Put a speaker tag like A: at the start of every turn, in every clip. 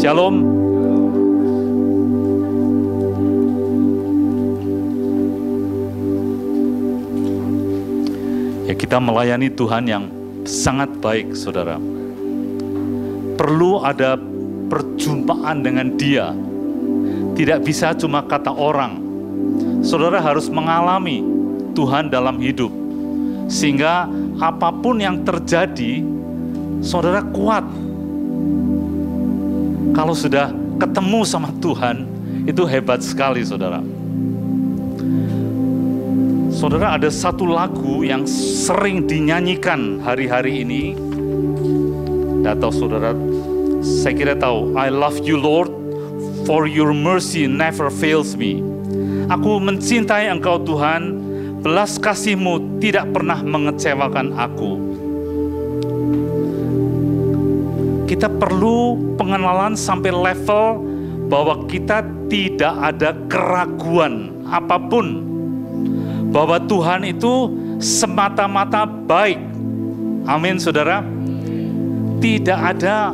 A: Shalom. Ya, kita melayani Tuhan yang sangat baik, saudara. Perlu ada perjumpaan dengan Dia. Tidak bisa cuma kata orang. Saudara harus mengalami Tuhan dalam hidup. Sehingga apapun yang terjadi, saudara kuat. Kalau sudah ketemu sama Tuhan, itu hebat sekali, saudara. Saudara, ada satu lagu yang sering dinyanyikan hari-hari ini. Tidak tahu saudara, saya kira tahu. I love you Lord, for your mercy never fails me. Aku mencintai Engkau Tuhan, belas kasih-Mu tidak pernah mengecewakan aku. Kita perlu pengenalan sampai level bahwa kita tidak ada keraguan apapun, bahwa Tuhan itu semata-mata baik. Amin, saudara. Tidak ada,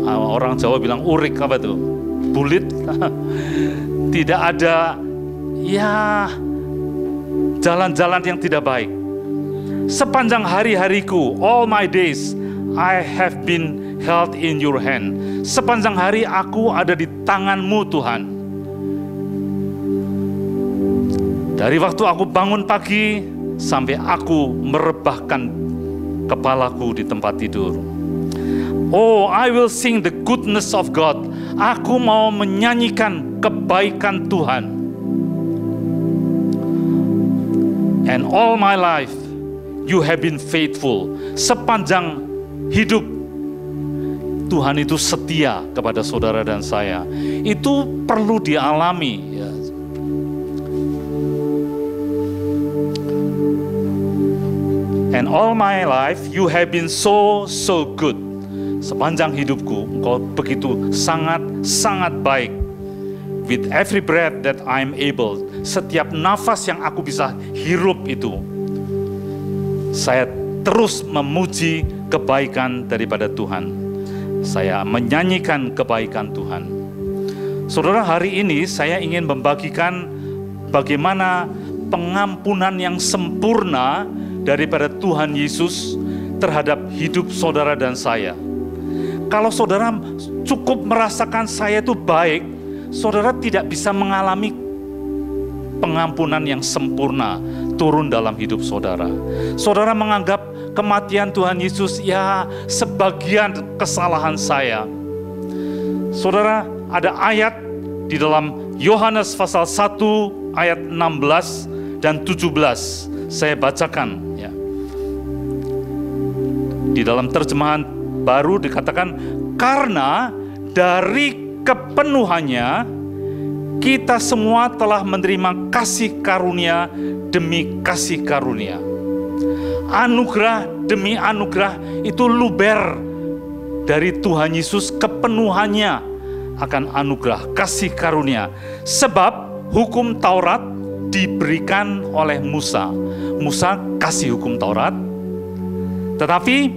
A: orang Jawa bilang urik, apa tuh? Bulit. Tidak ada ya jalan-jalan yang tidak baik. Sepanjang hari-hariku, all my days, I have been held in your hand. Sepanjang hari aku ada di tangan-Mu, Tuhan. Dari waktu aku bangun pagi sampai aku merebahkan kepalaku di tempat tidur. Oh, I will sing the goodness of God. Aku mau menyanyikan kebaikan Tuhan. And all my life, you have been faithful. Sepanjang hidup, Tuhan itu setia kepada saudara dan saya. Itu perlu dialami. And all my life, you have been so good. Sepanjang hidupku, Engkau begitu sangat baik. With every breath that I'm able, setiap nafas yang aku bisa hirup itu, saya terus memuji kebaikan daripada Tuhan. Saya menyanyikan kebaikan Tuhan. Saudara, hari ini saya ingin membagikan bagaimana pengampunan yang sempurna daripada Tuhan Yesus terhadap hidup saudara dan saya. Kalau saudara cukup merasakan saya itu baik, saudara tidak bisa mengalami pengampunan yang sempurna turun dalam hidup saudara. Saudara menganggap kematian Tuhan Yesus ya sebagian kesalahan saya. Saudara, ada ayat di dalam Yohanes pasal 1 ayat 16 dan 17. Saya bacakan ya. Di dalam terjemahan baru dikatakan, karena dari kepenuhannya kita semua telah menerima kasih karunia demi kasih karunia. Anugerah demi anugerah itu luber dari Tuhan Yesus, kepenuhannya akan anugerah kasih karunia. Sebab hukum Taurat diberikan oleh Musa. Musa kasih hukum Taurat, tetapi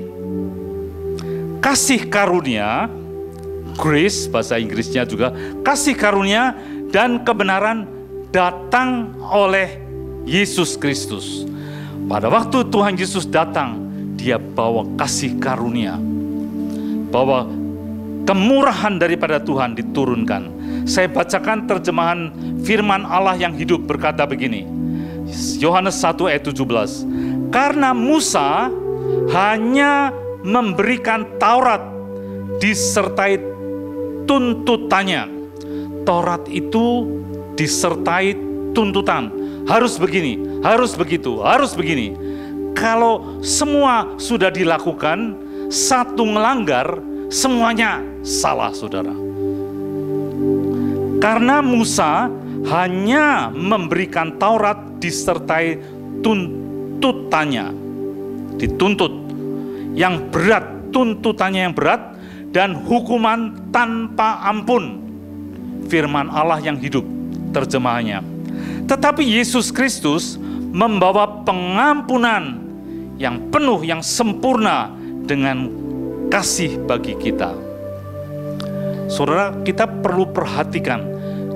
A: kasih karunia, grace bahasa Inggrisnya juga, kasih karunia dan kebenaran datang oleh Yesus Kristus. Pada waktu Tuhan Yesus datang, Dia bawa kasih karunia, bawa kemurahan daripada Tuhan diturunkan. Saya bacakan terjemahan firman Allah yang hidup berkata begini. Yohanes 1 ayat 17. Karena Musa hanya memberikan Taurat disertai tuntutannya. Taurat itu disertai tuntutan. Harus begini, harus begitu, harus begini. Kalau semua sudah dilakukan, satu melanggar, semuanya salah, saudara. Karena Musa hanya memberikan Taurat disertai tuntutannya. Dituntut yang berat, tuntutannya yang berat, dan hukuman tanpa ampun. Firman Allah yang hidup, terjemahannya. Tetapi Yesus Kristus membawa pengampunan yang penuh, yang sempurna dengan kasih bagi kita. Saudara, kita perlu perhatikan,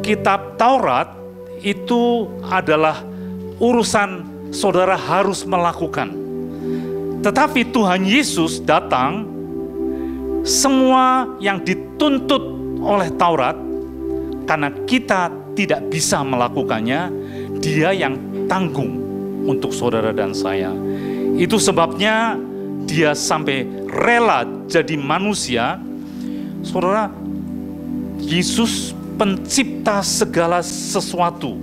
A: kitab Taurat itu adalah urusan saudara harus melakukan. Tetapi Tuhan Yesus datang, semua yang dituntut oleh Taurat, karena kita tidak bisa melakukannya, Dia yang tanggung untuk saudara dan saya. Itu sebabnya Dia sampai rela jadi manusia. Saudara, Yesus pencipta segala sesuatu.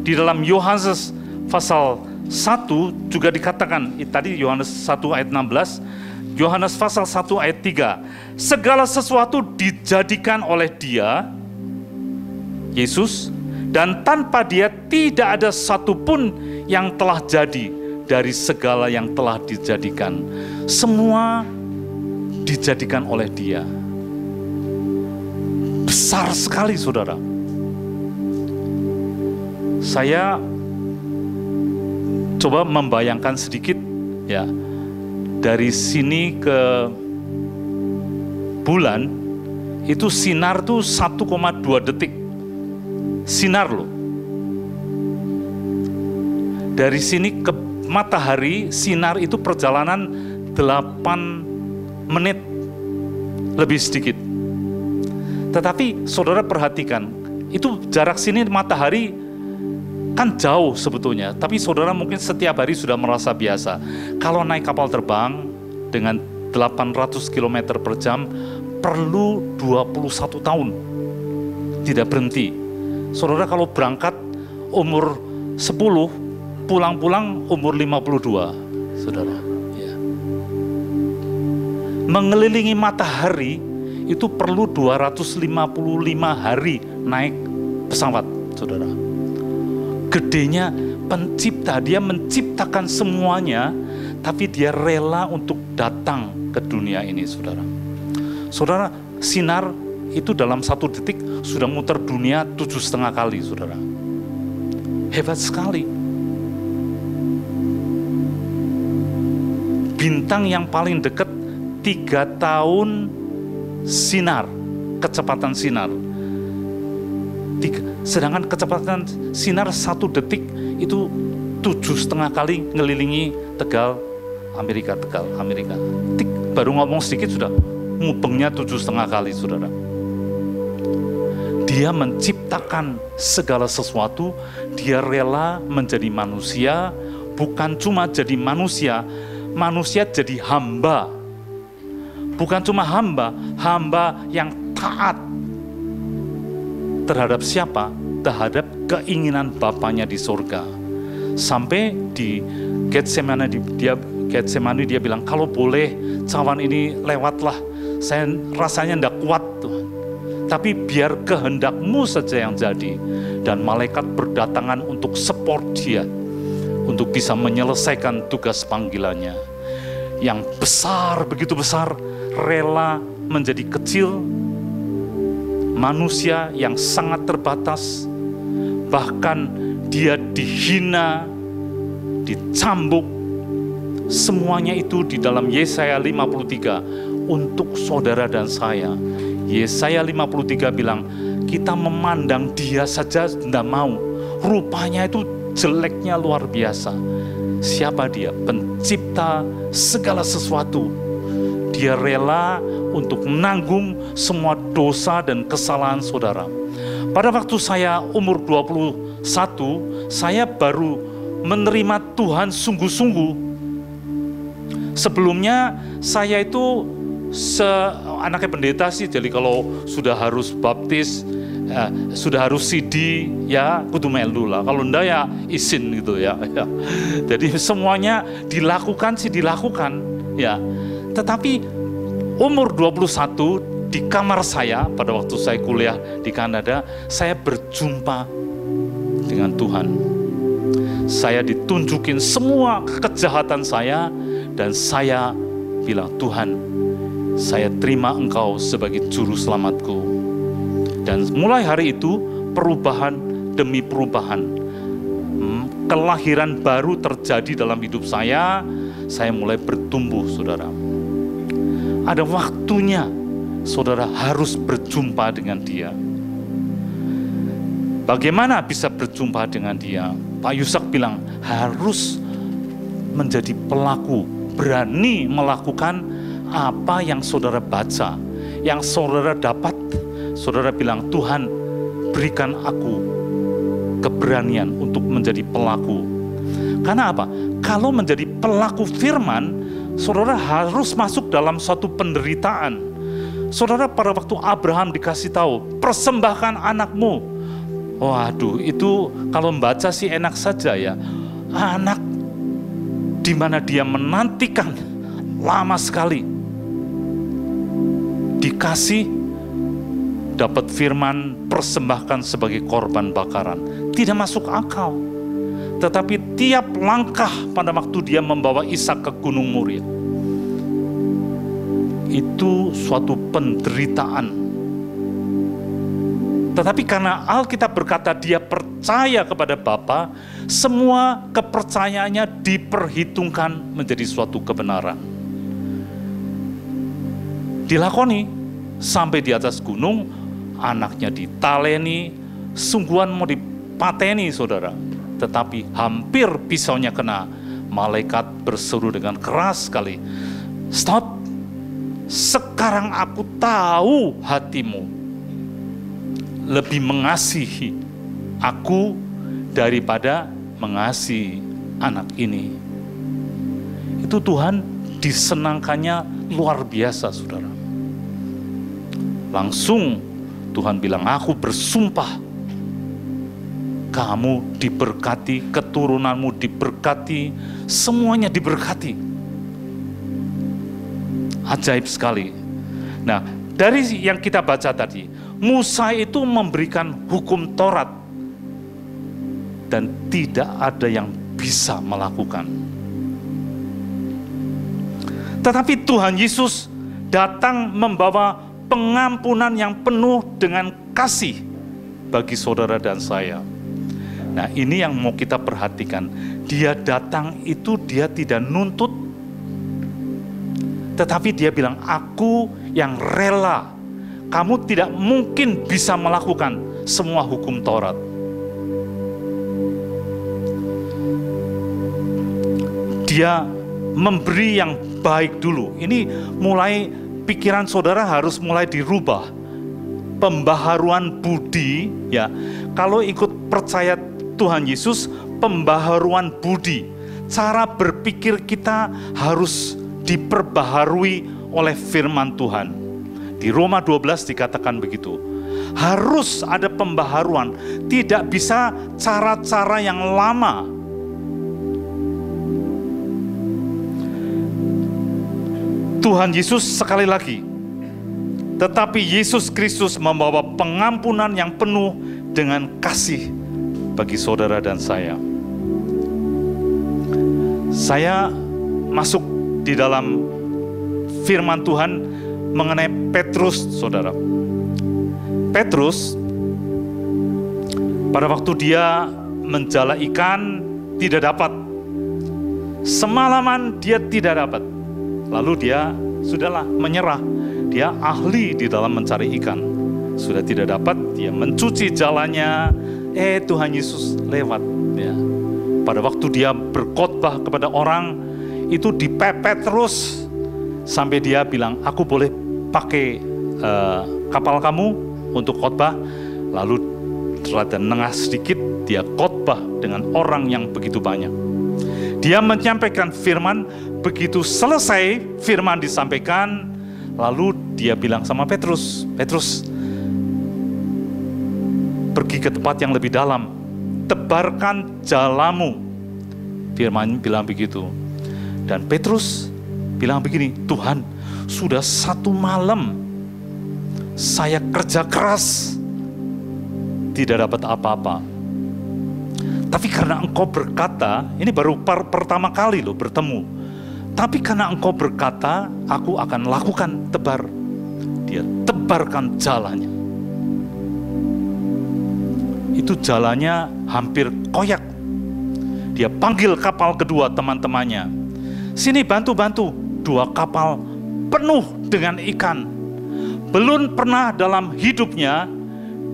A: Di dalam Yohanes pasal 1 juga dikatakan, tadi Yohanes 1 ayat 16, Yohanes pasal 1 ayat 3, segala sesuatu dijadikan oleh Dia, Yesus, dan tanpa Dia tidak ada satupun yang telah jadi dari segala yang telah dijadikan. Semua dijadikan oleh Dia. Besar sekali, saudara. Saya coba membayangkan sedikit, ya, dari sini ke bulan itu sinar tuh 1,2 detik. Sinar loh. Dari sini ke matahari, sinar itu perjalanan 8 menit lebih sedikit. Tetapi saudara perhatikan, itu jarak sini matahari kan jauh sebetulnya, tapi saudara mungkin setiap hari sudah merasa biasa. Kalau naik kapal terbang dengan 800 km per jam perlu 21 tahun, tidak berhenti. Saudara kalau berangkat umur 10, pulang-pulang umur 52, saudara. Ya. Mengelilingi matahari itu perlu 255 hari naik pesawat, saudara. Gedenya pencipta, Dia menciptakan semuanya, tapi Dia rela untuk datang ke dunia ini, saudara. Saudara, sinar itu dalam 1 detik sudah muter dunia 7,5 kali, saudara. Hebat sekali. Bintang yang paling dekat 3 tahun sinar, kecepatan sinar. Sedangkan kecepatan sinar 1 detik itu 7,5 kali ngelilingi Tegal, Amerika. Baru ngomong sedikit sudah mubengnya 7,5 kali, saudara. Dia menciptakan segala sesuatu, Dia rela menjadi manusia, bukan cuma jadi manusia, manusia jadi hamba. Bukan cuma hamba, hamba yang taat terhadap siapa? Terhadap keinginan Bapanya di surga. Sampai di Getsemani dia bilang, kalau boleh cawan ini lewatlah, saya rasanya tidak kuat Tuhan. Tapi biar kehendak-Mu saja yang jadi. Dan malaikat berdatangan untuk support Dia, untuk bisa menyelesaikan tugas panggilannya. Yang besar, begitu besar, rela menjadi kecil, manusia yang sangat terbatas, bahkan Dia dihina, dicambuk, semuanya itu di dalam Yesaya 53 untuk saudara dan saya. Yesaya 53 bilang, kita memandang Dia saja tidak mau, rupanya itu jeleknya luar biasa. Siapa Dia? Pencipta segala sesuatu. Dia rela untuk menanggung semua dosa dan kesalahan saudara. Pada waktu saya umur 21, saya baru menerima Tuhan sungguh-sungguh. Sebelumnya saya itu anaknya pendeta sih, jadi kalau sudah harus baptis, sudah harus CD, ya kudu melu lah. Kalau enggak ya izin gitu ya. Jadi semuanya dilakukan, ya. Tetapi umur 21 di kamar saya, pada waktu saya kuliah di Kanada, saya berjumpa dengan Tuhan. Saya ditunjukin semua kejahatan saya, dan saya bilang, Tuhan, saya terima Engkau sebagai juru selamatku. Dan mulai hari itu, perubahan demi perubahan, kelahiran baru terjadi dalam hidup saya mulai bertumbuh, saudara. Ada waktunya saudara harus berjumpa dengan dia. Bagaimana bisa berjumpa dengan dia? Pak Yusak bilang harus menjadi pelaku, berani melakukan apa yang saudara baca, yang saudara dapat. Saudara bilang, Tuhan berikan aku keberanian untuk menjadi pelaku. Karena apa? Kalau menjadi pelaku firman, saudara harus masuk dalam suatu penderitaan. Saudara, pada waktu Abraham dikasih tahu, persembahkan anakmu. Waduh, itu kalau membaca sih enak saja ya. Anak di mana dia menantikan lama sekali. Dikasih, dapat firman, persembahkan sebagai korban bakaran. Tidak masuk akal. Tetapi tiap langkah pada waktu dia membawa Ishak ke Gunung Moria, itu suatu penderitaan. Tetapi karena Alkitab berkata dia percaya kepada Bapa, semua kepercayaannya diperhitungkan menjadi suatu kebenaran. Dilakoni sampai di atas gunung, anaknya ditaleni, sungguhan mau dipateni saudara. Tetapi hampir pisaunya kena, malaikat berseru dengan keras sekali, stop, sekarang aku tahu hatimu, lebih mengasihi aku daripada mengasihi anak ini. Itu Tuhan disenangkannya luar biasa saudara. Langsung Tuhan bilang, aku bersumpah kamu diberkati, keturunanmu diberkati, semuanya diberkati. Ajaib sekali. Nah, dari yang kita baca tadi, Musa itu memberikan hukum Taurat dan tidak ada yang bisa melakukan. Tetapi Tuhan Yesus datang membawa pengampunan yang penuh dengan kasih bagi saudara dan saya. Nah, ini yang mau kita perhatikan. Dia datang itu dia tidak nuntut, tetapi dia bilang, aku yang rela. Kamu tidak mungkin bisa melakukan semua hukum Taurat. Dia memberi yang baik dulu. Ini mulai pikiran saudara harus mulai dirubah. Pembaharuan budi, ya. Kalau ikut percaya Tuhan Yesus, pembaharuan budi. Cara berpikir kita harus diperbaharui oleh firman Tuhan. Di Roma 12 dikatakan begitu. Harus ada pembaharuan, tidak bisa cara-cara yang lama. Tuhan Yesus sekali lagi, tetapi Yesus Kristus membawa pengampunan yang penuh dengan kasih bagi saudara dan saya. Saya masuk di dalam firman Tuhan mengenai Petrus, saudara. Petrus, pada waktu dia menjala ikan, tidak dapat. Semalaman dia tidak dapat. Lalu dia, sudahlah, menyerah. Dia ahli di dalam mencari ikan. Sudah tidak dapat, dia mencuci jalannya. Tuhan Yesus lewat. Ya. Pada waktu dia berkhotbah kepada orang, itu dipepet terus. Sampai dia bilang, aku boleh pakai kapal kamu untuk khotbah. Lalu rada nengah sedikit, dia khotbah dengan orang yang begitu banyak. Dia menyampaikan firman, begitu selesai firman disampaikan, lalu dia bilang sama Petrus, Petrus, pergi ke tempat yang lebih dalam, tebarkan jalamu. Firman bilang begitu. Dan Petrus bilang begini, Tuhan, sudah 1 malam saya kerja keras, tidak dapat apa-apa. Tapi karena engkau berkata, ini baru pertama kali loh bertemu. Tapi karena engkau berkata, aku akan lakukan, tebar. Dia tebarkan jalannya. Itu jalannya hampir koyak. Dia panggil kapal kedua teman-temannya. Sini bantu-bantu. 2 kapal penuh dengan ikan. belum pernah dalam hidupnya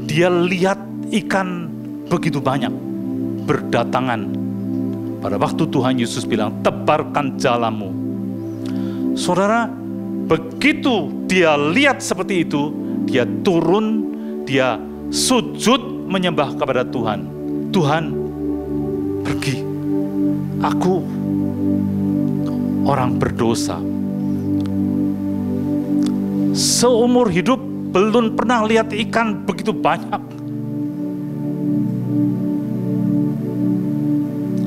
A: dia lihat ikan begitu banyak berdatangan. Pada waktu Tuhan Yesus bilang, tebarkan jalamu. Saudara, begitu dia lihat seperti itu, dia turun, dia sujud menyembah kepada Tuhan. Tuhan, pergi. Aku orang berdosa. Seumur hidup belum pernah lihat ikan begitu banyak.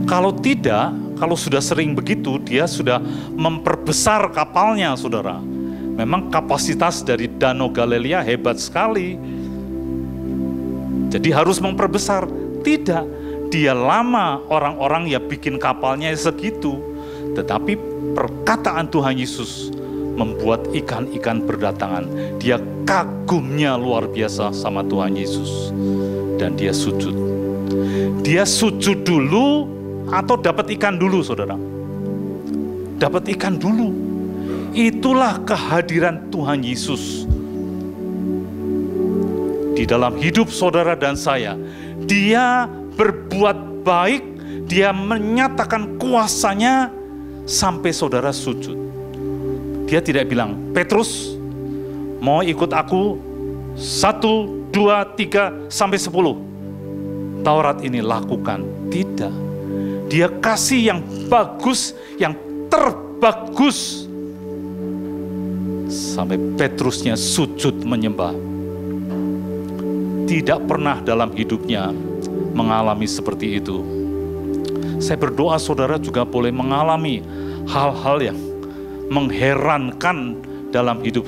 A: Kalau tidak, kalau sudah sering begitu, dia sudah memperbesar kapalnya, saudara. Memang kapasitas dari Danau Galilea hebat sekali. Jadi harus memperbesar. Tidak, dia lama orang-orang ya bikin kapalnya segitu. Tetapi perkataan Tuhan Yesus membuat ikan-ikan berdatangan. Dia kagumnya luar biasa sama Tuhan Yesus. Dan dia sujud. Dia sujud dulu atau dapat ikan dulu, saudara? Dapat ikan dulu. Itulah kehadiran Tuhan Yesus di dalam hidup saudara dan saya. Dia berbuat baik, dia menyatakan kuasanya sampai saudara sujud. Dia tidak bilang, Petrus mau ikut aku 1, 2, 3 sampai 10. Taurat ini lakukan. Tidak. Dia kasih yang bagus, yang terbagus. Sampai Petrusnya sujud menyembah. Tidak pernah dalam hidupnya mengalami seperti itu. Saya berdoa saudara juga boleh mengalami hal-hal yang mengherankan dalam hidup.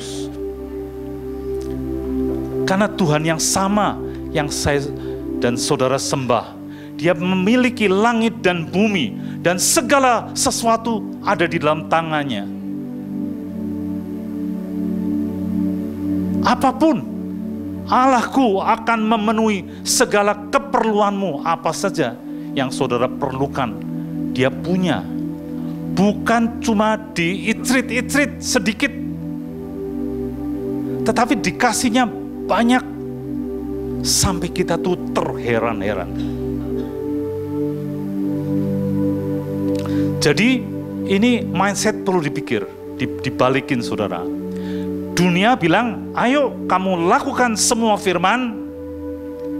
A: Karena Tuhan yang sama yang saya dan saudara sembah, Dia memiliki langit dan bumi dan segala sesuatu ada di dalam tangannya. Apapun, Allahku akan memenuhi segala keperluanmu, apa saja yang saudara perlukan. Dia punya. Bukan cuma diicrit-icrit sedikit, tetapi dikasihnya banyak sampai kita tuh terheran-heran. Jadi ini mindset perlu dipikir, dibalikin saudara. Dunia bilang, ayo kamu lakukan semua firman,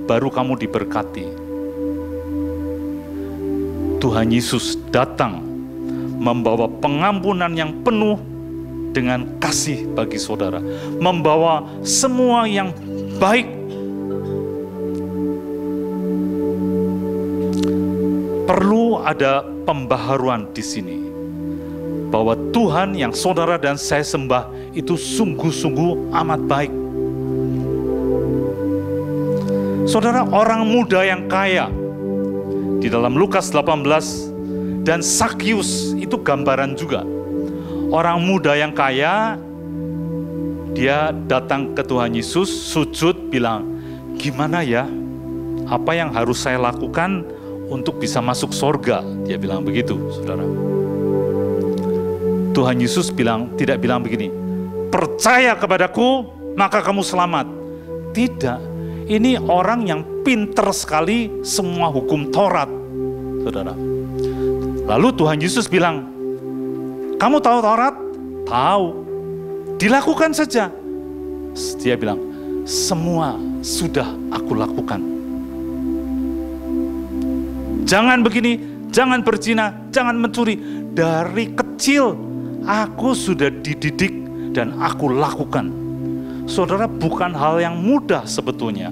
A: baru kamu diberkati. Tuhan Yesus datang membawa pengampunan yang penuh dengan kasih bagi saudara. Membawa semua yang baik. Perlu ada pembaharuan di sini. Bahwa Tuhan yang saudara dan saya sembah itu sungguh-sungguh amat baik. Saudara, orang muda yang kaya di dalam Lukas 18 dan Sakius itu gambaran juga. Orang muda yang kaya, dia datang ke Tuhan Yesus, sujud, bilang, gimana ya, apa yang harus saya lakukan untuk bisa masuk surga? Dia bilang begitu, saudara. Tuhan Yesus tidak bilang begini, percaya kepadaku maka kamu selamat. Tidak, ini orang yang pinter sekali semua hukum Taurat, saudara. Lalu Tuhan Yesus bilang, kamu tahu Taurat? Tahu. Dilakukan saja. Dia bilang, semua sudah aku lakukan. Jangan begini, jangan berzina, jangan mencuri. Dari kecil aku sudah dididik dan aku lakukan. Saudara, bukan hal yang mudah sebetulnya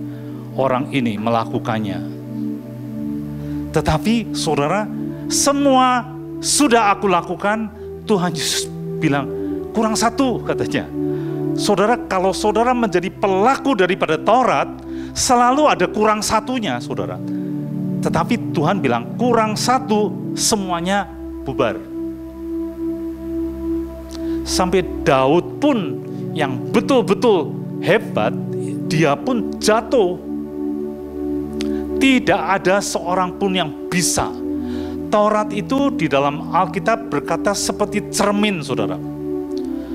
A: orang ini melakukannya. Tetapi saudara, semua sudah aku lakukan. Tuhan Yesus bilang, kurang satu katanya. Saudara, kalau saudara menjadi pelaku daripada Taurat, selalu ada kurang satunya, saudara. Tetapi Tuhan bilang, kurang satu, semuanya bubar. Sampai Daud pun yang betul-betul hebat, dia pun jatuh. Tidak ada seorang pun yang bisa. Taurat itu di dalam Alkitab berkata seperti cermin, saudara.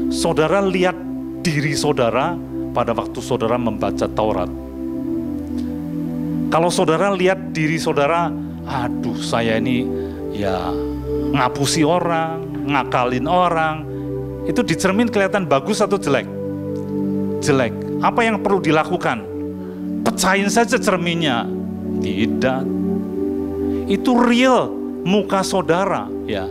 A: Saudara lihat diri saudara, pada waktu saudara membaca Taurat? Kalau saudara lihat diri saudara, aduh saya ini ya ngapusi orang, ngakalin orang, itu di cermin kelihatan bagus atau jelek? Jelek. Apa yang perlu dilakukan? Pecahin saja cerminnya. Tidak. Itu real muka saudara, ya.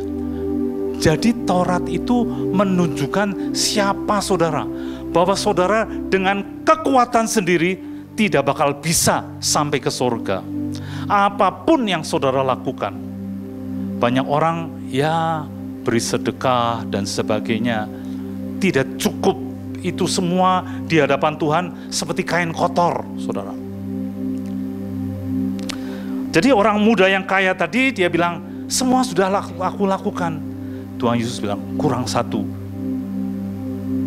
A: Jadi Taurat itu menunjukkan siapa saudara, bahwa saudara dengan kekuatan sendiri tidak bakal bisa sampai ke surga. Apapun yang saudara lakukan, banyak orang ya beri sedekah dan sebagainya, tidak cukup. Itu semua di hadapan Tuhan seperti kain kotor, saudara. Jadi orang muda yang kaya tadi, dia bilang, semua sudah aku lakukan. Tuhan Yesus bilang, kurang satu.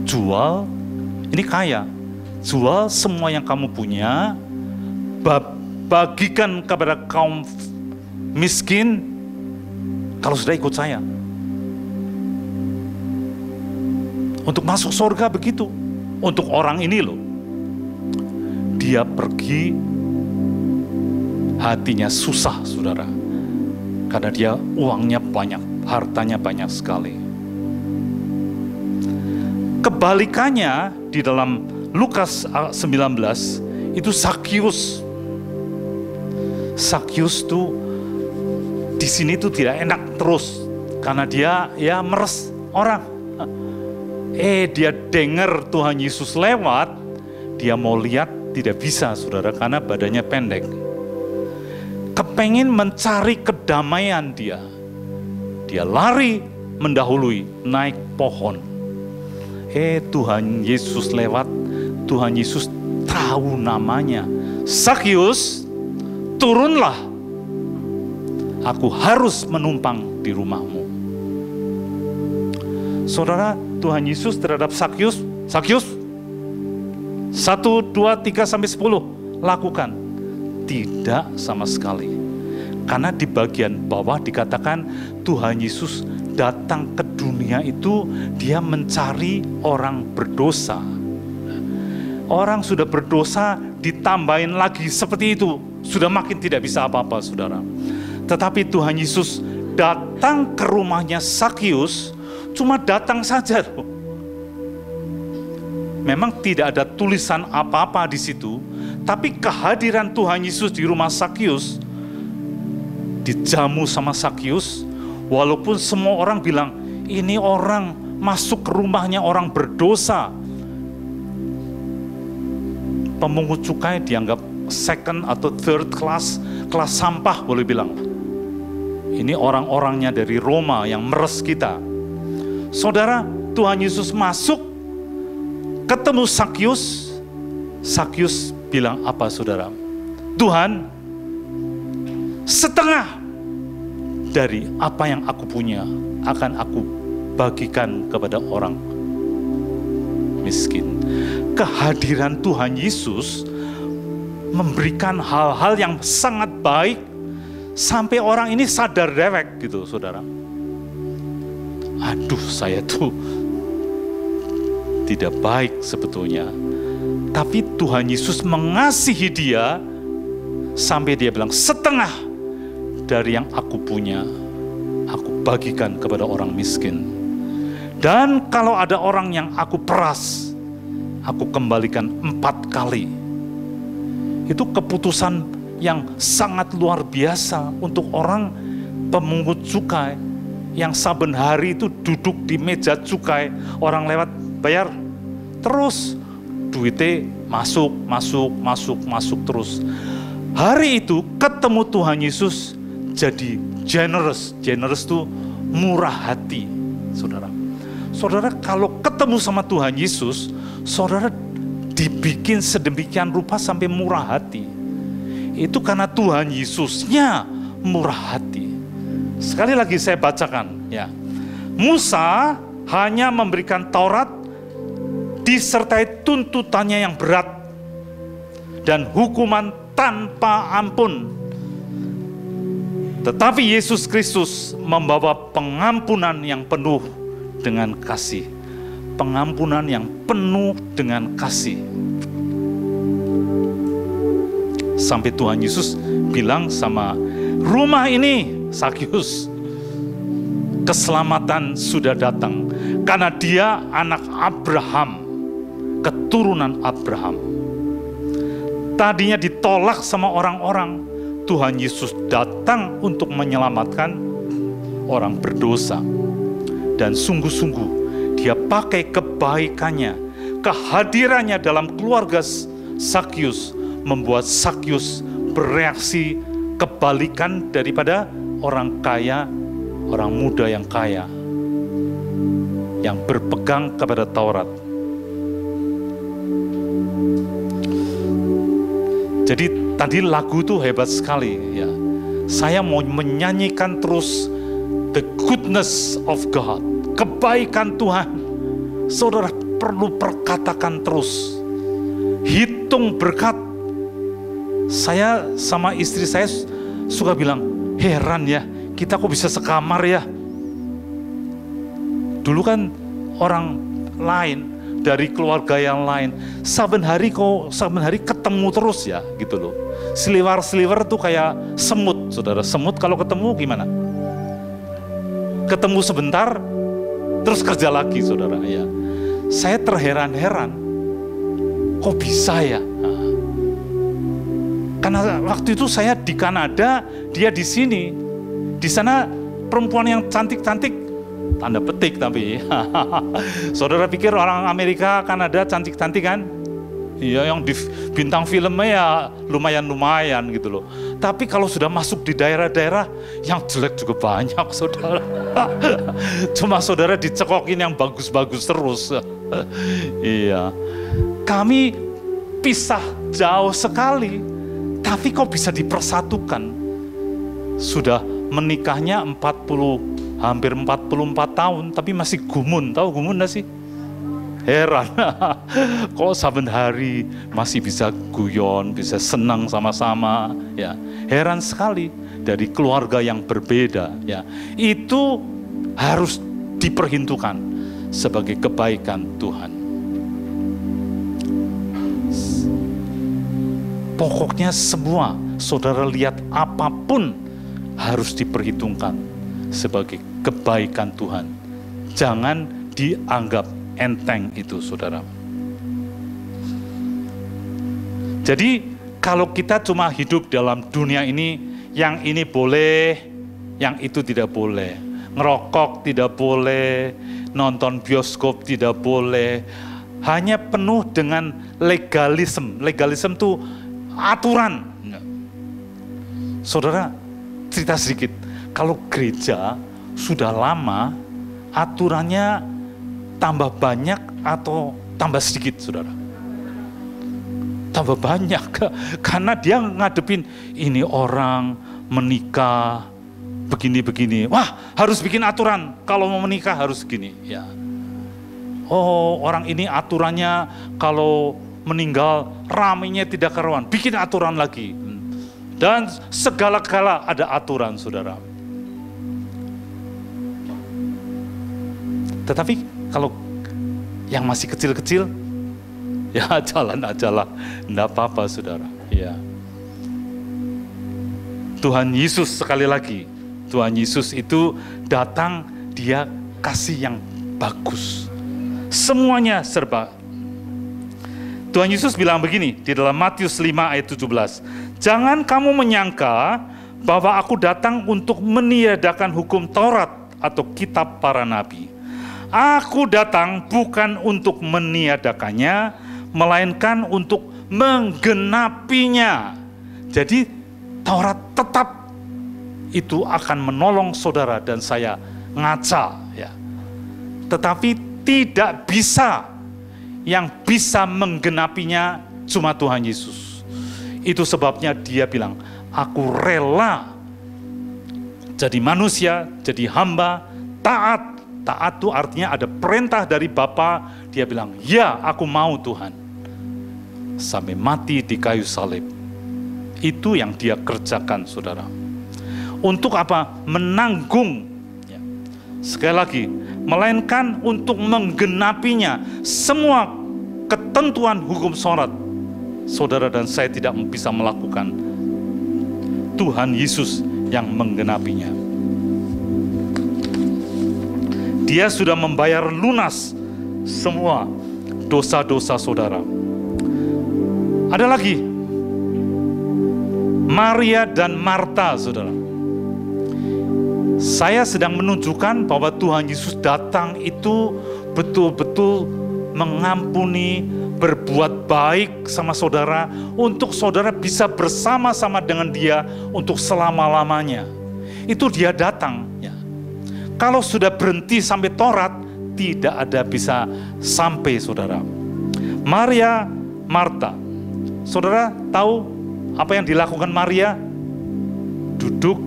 A: Jual, ini kaya, jual semua yang kamu punya, bagikan kepada kaum miskin, kalau sudah ikut saya. Untuk masuk surga begitu. Untuk orang ini loh, dia pergi, hatinya susah, saudara. Karena dia uangnya banyak, hartanya banyak sekali. Kebalikannya di dalam Lukas 19 itu Sakyus. Sakyus tuh di sini tuh tidak enak terus karena dia ya meres orang. Dia dengar Tuhan Yesus lewat, dia mau lihat tidak bisa, saudara, karena badannya pendek. Kepengen mencari kedamaian dia lari mendahului, naik pohon. Tuhan Yesus lewat, Tuhan Yesus tahu namanya. Sakyus, turunlah, aku harus menumpang di rumahmu. Saudara, Tuhan Yesus terhadap Sakyus, Sakyus, 1, 2, 3, sampai 10, lakukan. Tidak sama sekali. Karena di bagian bawah dikatakan Tuhan Yesus datang ke dunia itu, dia mencari orang berdosa. Orang sudah berdosa ditambahin lagi seperti itu, sudah makin tidak bisa apa-apa, saudara. Tetapi Tuhan Yesus datang ke rumahnya Sakyus, cuma datang saja. Memang tidak ada tulisan apa-apa di situ, tapi kehadiran Tuhan Yesus di rumah Sakyus, dijamu sama Sakyus, walaupun semua orang bilang, ini orang masuk ke rumahnya orang berdosa. Pemungut cukai dianggap second atau third class, kelas sampah boleh bilang. Ini orang-orangnya dari Roma yang meres kita. Saudara, Tuhan Yesus masuk, ketemu Sakyus. Sakyus bilang apa, saudara? Tuhan, setengah dari apa yang aku punya akan aku bagikan kepada orang miskin. Kehadiran Tuhan Yesus memberikan hal-hal yang sangat baik sampai orang ini sadar dewek gitu, saudara. Aduh, saya tuh tidak baik sebetulnya. Tapi Tuhan Yesus mengasihi dia sampai dia bilang, setengah dari yang aku punya aku bagikan kepada orang miskin. Dan kalau ada orang yang aku peras, aku kembalikan 4 kali. Itu keputusan yang sangat luar biasa untuk orang pemungut cukai yang saben hari itu duduk di meja cukai, orang lewat bayar terus, duitnya masuk terus. Hari itu ketemu Tuhan Yesus, jadi generous itu murah hati, saudara. Saudara, kalau ketemu sama Tuhan Yesus, saudara dibikin sedemikian rupa sampai murah hati. Itu karena Tuhan Yesusnya murah hati. Sekali lagi saya bacakan, ya. Musa hanya memberikan Taurat disertai tuntutannya yang berat dan hukuman tanpa ampun. Tetapi Yesus Kristus membawa pengampunan yang penuh dengan kasih. pengampunan yang penuh dengan kasih. Sampai Tuhan Yesus bilang sama rumah ini, Sakyus, keselamatan sudah datang. Karena dia anak Abraham, keturunan Abraham. Tadinya ditolak sama orang-orang, Tuhan Yesus datang untuk menyelamatkan orang berdosa. Dan sungguh-sungguh dia pakai kebaikannya, kehadirannya dalam keluarga Sakyus, membuat Sakyus bereaksi kebalikan daripada orang kaya, orang muda yang kaya, yang berpegang kepada Taurat. Jadi tadi lagu itu hebat sekali ya. Saya mau menyanyikan terus the goodness of God, kebaikan Tuhan. Saudara perlu perkatakan terus. Hitung berkat. Saya sama istri saya suka bilang, heran ya, kita kok bisa sekamar ya. Dulu kan orang lain, dari keluarga yang lain, saben hari ketemu terus ya, gitu loh. Seliwer-seliwer tuh kayak semut, saudara. Semut kalau ketemu gimana? Ketemu sebentar, terus kerja lagi, saudara. Ya, saya terheran-heran, kok bisa ya? Nah, karena waktu itu saya di Kanada, dia di sini. Di sana perempuan yang cantik-cantik, tanda petik tapi. Saudara pikir orang Amerika, Kanada cantik-cantik kan? Iya, yang di bintang filmnya ya lumayan-lumayan gitu loh. Tapi kalau sudah masuk di daerah-daerah, yang jelek juga banyak, saudara. Cuma saudara dicekokin yang bagus-bagus terus. Iya. Kami pisah jauh sekali, tapi kok bisa dipersatukan? Sudah menikahnya hampir 44 tahun, tapi masih gumun. Tahu gumun gak sih? Heran, kok saben hari masih bisa guyon, bisa senang sama-sama. Ya, heran sekali dari keluarga yang berbeda. Ya, itu harus diperhitungkan sebagai kebaikan Tuhan. Pokoknya semua, saudara lihat apapun harus diperhitungkan sebagai kebaikan Tuhan. Jangan dianggap enteng itu, saudara. Jadi kalau kita cuma hidup dalam dunia ini, yang ini boleh, yang itu tidak boleh. Ngerokok tidak boleh, nonton bioskop tidak boleh. Hanya penuh dengan legalisme. Legalisme itu aturan. Saudara, cerita sedikit. Kalau gereja sudah lama, aturannya tambah banyak atau tambah sedikit, saudara? Tambah banyak, karena dia ngadepin ini orang menikah begini-begini. Wah, harus bikin aturan, kalau mau menikah harus gini. Ya. Oh, orang ini aturannya kalau meninggal ramainya tidak karuan, bikin aturan lagi. Dan segala-gala ada aturan, saudara. Tetapi kalau yang masih kecil-kecil, ya jalan aja lah, enggak apa-apa, saudara. Ya. Tuhan Yesus sekali lagi, Tuhan Yesus itu datang, dia kasih yang bagus. Semuanya serba. Tuhan Yesus bilang begini di dalam Matius 5 ayat 17. Jangan kamu menyangka bahwa aku datang untuk meniadakan hukum Taurat atau kitab para nabi. Aku datang bukan untuk meniadakannya, melainkan untuk menggenapinya. Jadi Taurat tetap itu akan menolong saudara dan saya ngaca, ya. Tetapi tidak bisa, yang bisa menggenapinya cuma Tuhan Yesus. Itu sebabnya dia bilang, aku rela jadi manusia, jadi hamba, taat. Taat itu artinya ada perintah dari Bapa, dia bilang, ya aku mau Tuhan. Sampai mati di kayu salib. Itu yang dia kerjakan, saudara. Untuk apa? Menanggung Sekali lagi, melainkan untuk menggenapinya semua ketentuan hukum Taurat. Saudara dan saya tidak bisa melakukan. Tuhan Yesus yang menggenapinya. Dia sudah membayar lunas semua dosa-dosa saudara. Ada lagi, Maria dan Marta, saudara. Saya sedang menunjukkan bahwa Tuhan Yesus datang itu betul-betul mengampuni, berbuat baik sama saudara, untuk saudara bisa bersama-sama dengan Dia untuk selama-lamanya. Itu Dia datang. Ya. Kalau sudah berhenti sampai Taurat, tidak ada bisa sampai, saudara. Maria, Marta. Saudara tahu apa yang dilakukan Maria? Duduk,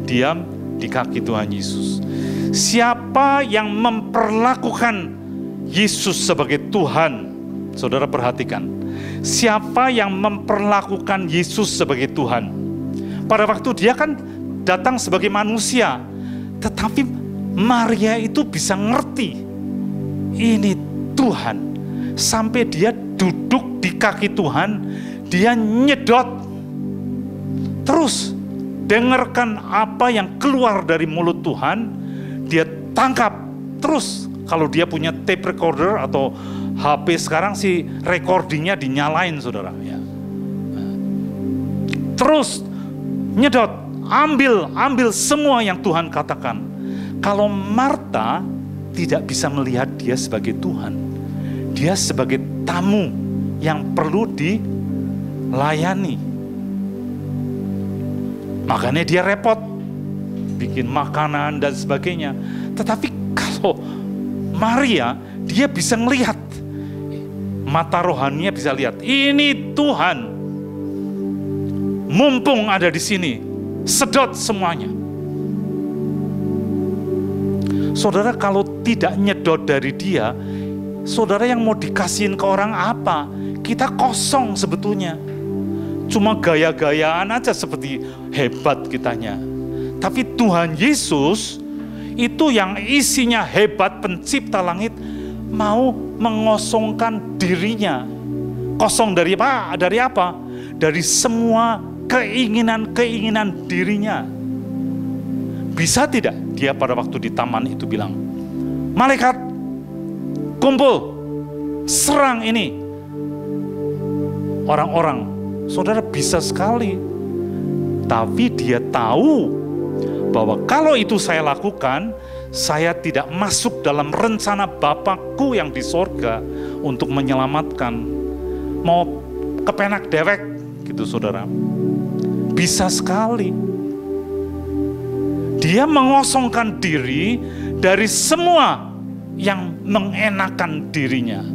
A: diam di kaki Tuhan Yesus. Siapa yang memperlakukan Yesus sebagai Tuhan? Saudara perhatikan. Siapa yang memperlakukan Yesus sebagai Tuhan? Pada waktu dia kan datang sebagai manusia. Tetapi Maria itu bisa ngerti. Ini Tuhan. Sampai dia duduk di kaki Tuhan. Dia nyedot. Terus dengarkan apa yang keluar dari mulut Tuhan, dia tangkap. Terus kalau dia punya tape recorder atau HP sekarang sih recordingnya dinyalain, saudara. Ya. Terus nyedot, ambil semua yang Tuhan katakan. Kalau Marta tidak bisa melihat dia sebagai Tuhan, dia sebagai tamu yang perlu dilayani. Makanya dia repot, bikin makanan dan sebagainya. Tetapi kalau Maria, dia bisa melihat, mata rohaninya bisa lihat, ini Tuhan, mumpung ada di sini, sedot semuanya. Saudara kalau tidak nyedot dari dia, saudara yang mau dikasihin ke orang apa? Kita kosong sebetulnya. Cuma gaya-gayaan aja seperti hebat kitanya. Tapi Tuhan Yesus itu yang isinya hebat, pencipta langit, mau mengosongkan dirinya. Kosong dari apa? Dari apa? Dari semua keinginan-keinginan dirinya. Bisa tidak dia pada waktu di taman itu bilang, malaikat kumpul, serang ini orang-orang. Saudara bisa sekali. Tapi dia tahu bahwa kalau itu saya lakukan, saya tidak masuk dalam rencana Bapakku yang di sorga untuk menyelamatkan. Mau kepenak dewek gitu, saudara. Bisa sekali. Dia mengosongkan diri dari semua yang mengenakan dirinya.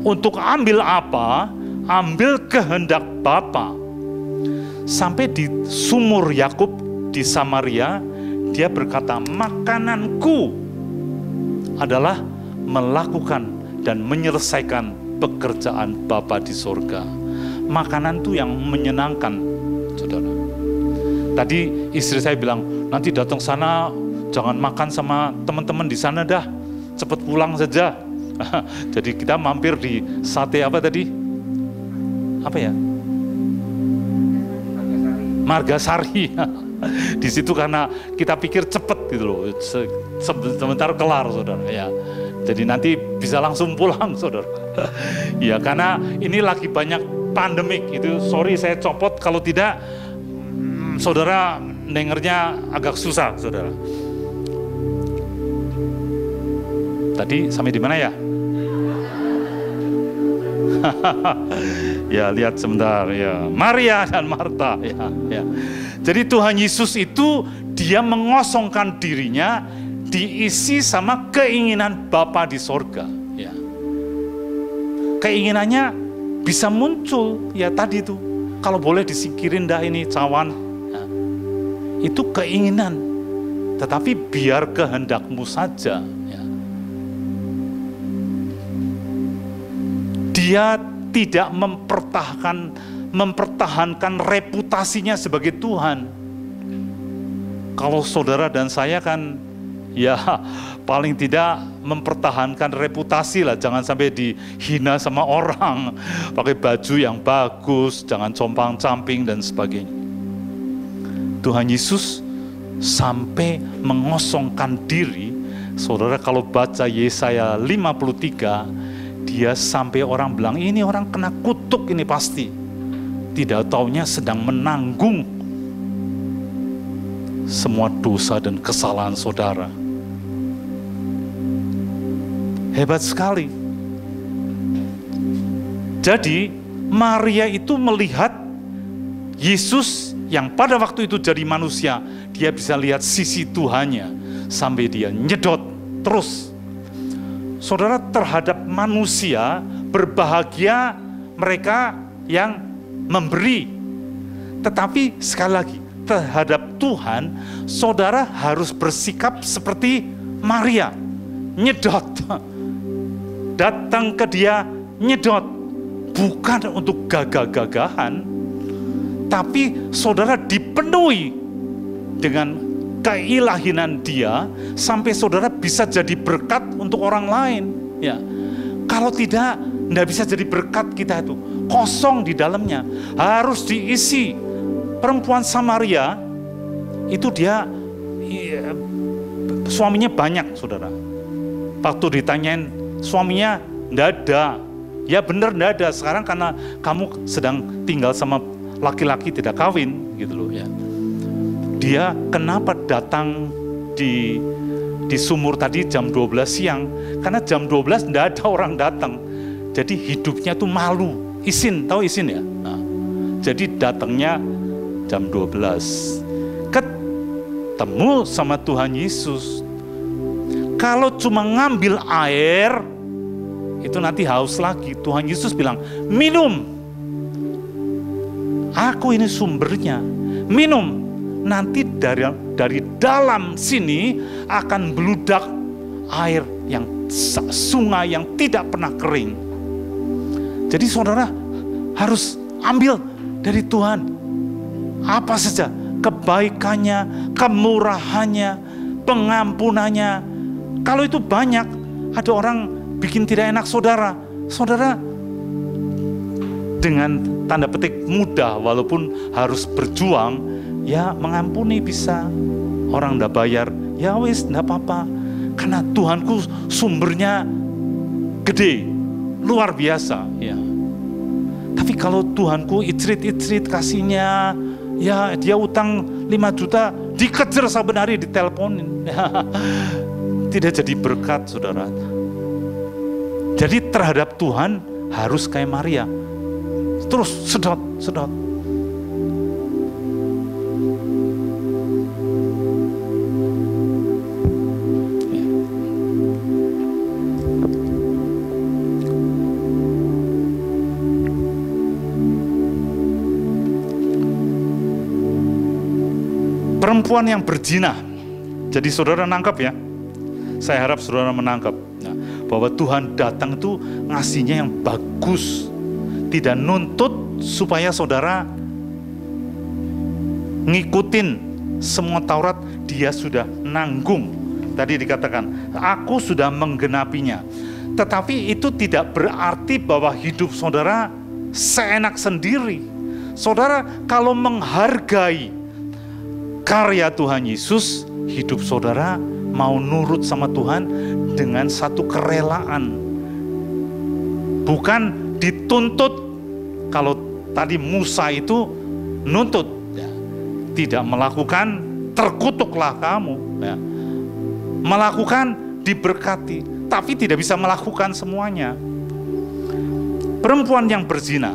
A: Untuk ambil apa? Ambil kehendak Bapa. Sampai di sumur Yakub di Samaria, dia berkata, makananku adalah melakukan dan menyelesaikan pekerjaan Bapa di sorga. Makanan itu yang menyenangkan, saudara. Tadi istri saya bilang, nanti datang sana jangan makan sama teman-teman di sana dah, cepat pulang saja. Jadi kita mampir di sate apa tadi? Apa ya? Margasari. Di situ karena kita pikir cepet gitu loh, sebentar kelar, saudara. Ya, jadi nanti bisa langsung pulang, saudara. Ya, karena ini lagi banyak pandemik itu. Sorry saya copot, kalau tidak, saudara dengernya agak susah, saudara. Tadi sampai di mana ya? Ya, lihat sebentar ya. Maria dan Marta ya. Jadi Tuhan Yesus itu dia mengosongkan dirinya, diisi sama keinginan Bapa di sorga ya. Keinginannya bisa muncul ya tadi tuh. Kalau boleh disingkirin dah ini cawan ya. Itu keinginan. Tetapi biar kehendakmu saja ya. Dia tidak mempertahankan reputasinya sebagai Tuhan. Kalau saudara dan saya kan ya paling tidak mempertahankan reputasi lah, jangan sampai dihina sama orang, pakai baju yang bagus, jangan compang-camping dan sebagainya. Tuhan Yesus sampai mengosongkan diri. Saudara kalau baca Yesaya 53, dia sampai orang bilang ini orang kena kutuk ini pasti. Tidak taunya sedang menanggung semua dosa dan kesalahan saudara. Hebat sekali. Jadi Maria itu melihat Yesus yang pada waktu itu jadi manusia, dia bisa lihat sisi Tuhannya sampai dia nyedot terus. Saudara, terhadap manusia berbahagia mereka yang memberi. Tetapi sekali lagi, terhadap Tuhan, saudara harus bersikap seperti Maria, nyedot. Datang ke dia, nyedot. Bukan untuk gagah-gagahan, tapi saudara dipenuhi dengan keilahian dia, sampai saudara bisa jadi berkat untuk orang lain. Ya, kalau tidak bisa jadi berkat kita itu. Kosong di dalamnya, harus diisi. Perempuan Samaria itu dia suaminya banyak, saudara. Waktu ditanyain suaminya enggak ada, ya benar enggak ada. Sekarang karena kamu sedang tinggal sama laki-laki tidak kawin, gitu loh ya. Dia kenapa datang di sumur tadi jam 12 siang? Karena jam 12 enggak ada orang datang. Jadi hidupnya tuh malu. Isin, tahu isin ya? Nah, jadi datangnya jam 12. Ketemu sama Tuhan Yesus. Kalau cuma ngambil air, itu nanti haus lagi. Tuhan Yesus bilang, minum. Aku ini sumbernya. Minum. Nanti dari dalam sini akan beludak air yang sungai yang tidak pernah kering. Jadi saudara harus ambil dari Tuhan. Apa saja kebaikannya, kemurahannya, pengampunannya. Kalau itu banyak, ada orang bikin tidak enak saudara. Saudara dengan tanda petik mudah, walaupun harus berjuang, ya mengampuni bisa. Orang ndak bayar, ya wis ndak apa-apa. Karena Tuhanku sumbernya gede, luar biasa. Ya. Tapi kalau Tuhanku icrit-icrit kasihnya, ya dia utang 5 juta, dikejar saben hari diteleponin. Tidak jadi berkat, saudara. Jadi terhadap Tuhan harus kayak Maria. Terus sedot. Perempuan yang berzina. Jadi saudara nangkap ya. Saya harap saudara menangkap. Nah, bahwa Tuhan datang itu ngasihnya yang bagus. Tidak nuntut supaya saudara ngikutin semua Taurat. Dia sudah nanggung. Tadi dikatakan, aku sudah menggenapinya. Tetapi itu tidak berarti bahwa hidup saudara seenak sendiri. Saudara kalau menghargai karya Tuhan Yesus, hidup saudara mau nurut sama Tuhan dengan satu kerelaan. Bukan dituntut. Kalau tadi Musa itu nuntut, ya, tidak melakukan, terkutuklah kamu. Ya. Melakukan, diberkati, tapi tidak bisa melakukan semuanya. Perempuan yang berzina.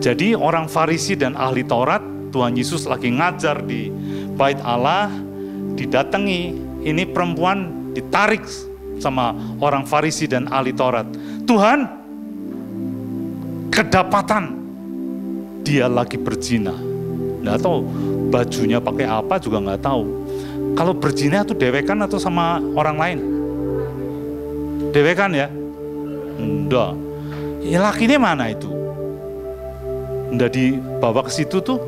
A: Jadi orang Farisi dan ahli Taurat, Tuhan Yesus lagi ngajar di Bait Allah, didatangi, ini perempuan ditarik sama orang Farisi dan ahli Taurat. Tuhan, kedapatan dia lagi berzina. Nggak tahu bajunya pakai apa juga nggak tahu. Kalau berzina itu dewekan atau sama orang lain? Dewekan ya? Enggak. Ya lakinya mana itu? Enggak dibawa ke situ tuh?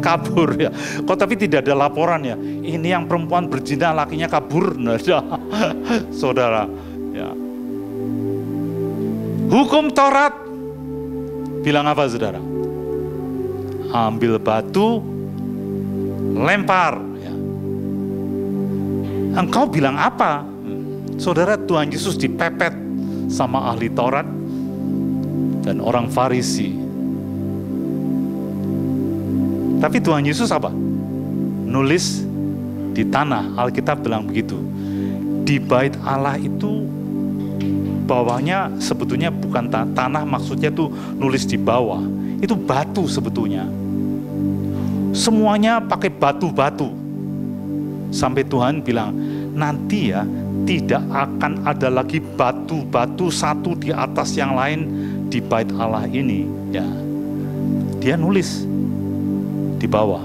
A: Kabur ya. Kok tapi tidak ada laporan ya. Ini yang perempuan berzina, lakinya kabur. Nggak ada. Saudara, ya. Hukum Taurat bilang apa, saudara? Ambil batu, lempar. Ya. Engkau bilang apa? Saudara, Tuhan Yesus dipepet sama ahli Taurat dan orang Farisi. Tapi Tuhan Yesus apa? Nulis di tanah. Alkitab bilang begitu. Di bait Allah itu bawahnya sebetulnya bukan tanah, maksudnya tuh nulis di bawah. Itu batu sebetulnya. Semuanya pakai batu-batu. Sampai Tuhan bilang, nanti ya tidak akan ada lagi batu-batu satu di atas yang lain di bait Allah ini. Ya, dia nulis di bawah.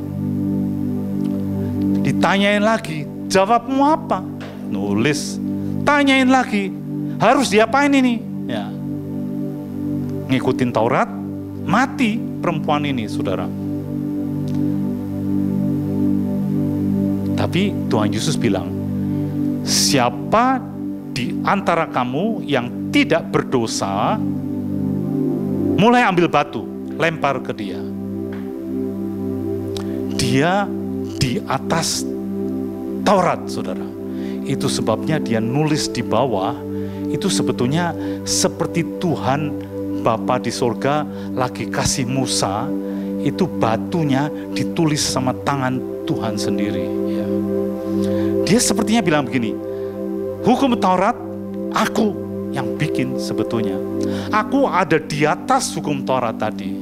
A: Ditanyain lagi, jawabmu apa? Nulis. Tanyain lagi, harus diapain ini? Ya, ngikutin Taurat, mati perempuan ini, saudara. Tapi Tuhan Yesus bilang, siapa di antara kamu yang tidak berdosa, mulai ambil batu, lempar ke dia. Dia di atas Taurat, saudara. Itu sebabnya dia nulis di bawah. Itu sebetulnya seperti Tuhan Bapa di surga lagi kasih Musa, itu batunya ditulis sama tangan Tuhan sendiri. Ya. Dia sepertinya bilang begini, hukum Taurat aku yang bikin sebetulnya. Aku ada di atas hukum Taurat tadi.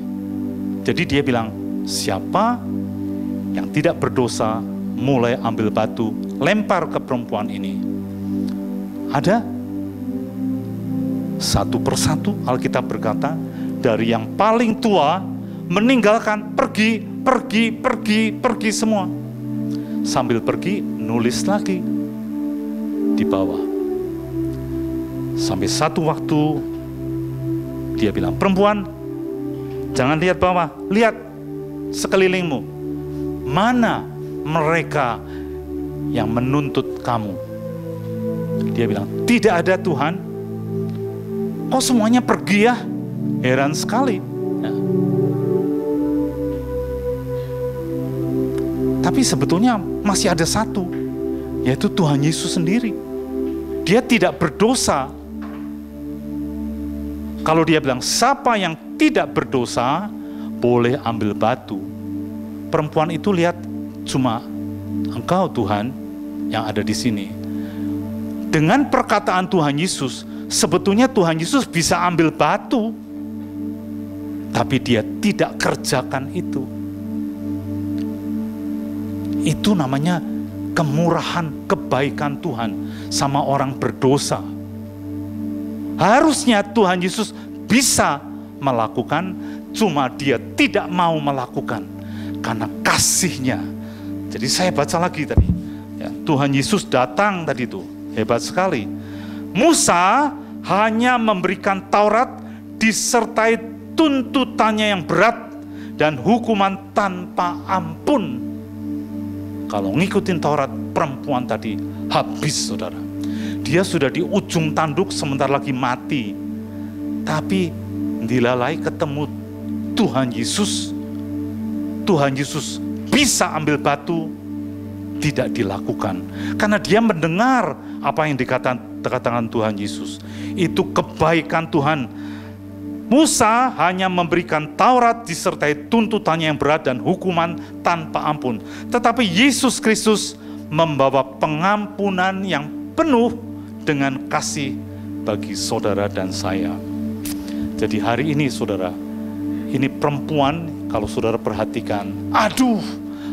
A: Jadi dia bilang, siapa yang tidak berdosa, mulai ambil batu, lempar ke perempuan ini. Ada satu persatu Alkitab berkata, dari yang paling tua meninggalkan, pergi semua. Sambil pergi, nulis lagi di bawah. Sampai satu waktu dia bilang, perempuan, jangan lihat bawah, lihat sekelilingmu. Mana mereka yang menuntut kamu? Dia bilang, tidak ada Tuhan. Kok semuanya pergi ya? Heran sekali. Ya. Tapi sebetulnya masih ada satu, yaitu Tuhan Yesus sendiri. Dia tidak berdosa. Kalau dia bilang, siapa yang tidak berdosa, boleh ambil batu. Perempuan itu lihat, cuma engkau Tuhan yang ada di sini. Dengan perkataan Tuhan Yesus, sebetulnya Tuhan Yesus bisa ambil batu, tapi dia tidak kerjakan itu. Itu namanya kemurahan, kebaikan Tuhan sama orang berdosa. Harusnya Tuhan Yesus bisa melakukan, cuma dia tidak mau melakukan karena kasihnya. Jadi saya baca lagi tadi, ya, Tuhan Yesus datang tadi itu, hebat sekali. Musa hanya memberikan Taurat disertai tuntutannya yang berat dan hukuman tanpa ampun. Kalau ngikutin Taurat, perempuan tadi habis, saudara. Dia sudah di ujung tanduk, sebentar lagi mati. Tapi dilalai ketemu Tuhan Yesus. Tuhan Yesus bisa ambil batu, tidak dilakukan. Karena dia mendengar apa yang dikatakan Tuhan Yesus. Itu kebaikan Tuhan. Musa hanya memberikan Taurat disertai tuntutannya yang berat dan hukuman tanpa ampun. Tetapi Yesus Kristus membawa pengampunan yang penuh dengan kasih bagi saudara dan saya. Jadi hari ini saudara, ini perempuan kalau saudara perhatikan, aduh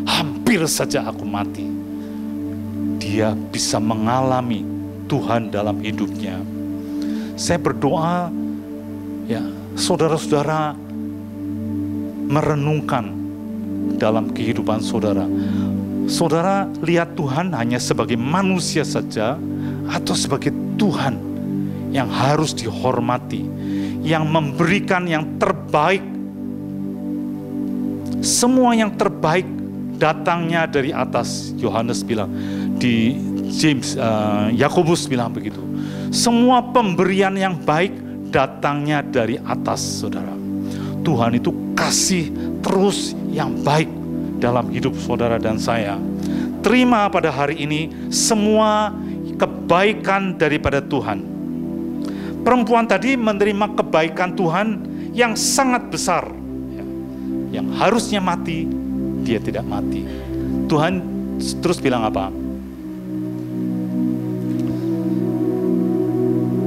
A: hampir saja aku mati. Dia bisa mengalami Tuhan dalam hidupnya. Saya berdoa ya, saudara-saudara merenungkan dalam kehidupan saudara. Saudara lihat Tuhan hanya sebagai manusia saja atau sebagai Tuhan yang harus dihormati, yang memberikan yang terbaik semua yang terbaik datangnya dari atas. Yohanes bilang, di Yakobus bilang begitu. Semua pemberian yang baik datangnya dari atas, saudara. Tuhan itu kasih terus yang baik dalam hidup saudara dan saya. Terima pada hari ini semua kebaikan daripada Tuhan. Perempuan tadi menerima kebaikan Tuhan yang sangat besar. Yang harusnya mati, dia tidak mati. Tuhan terus bilang apa?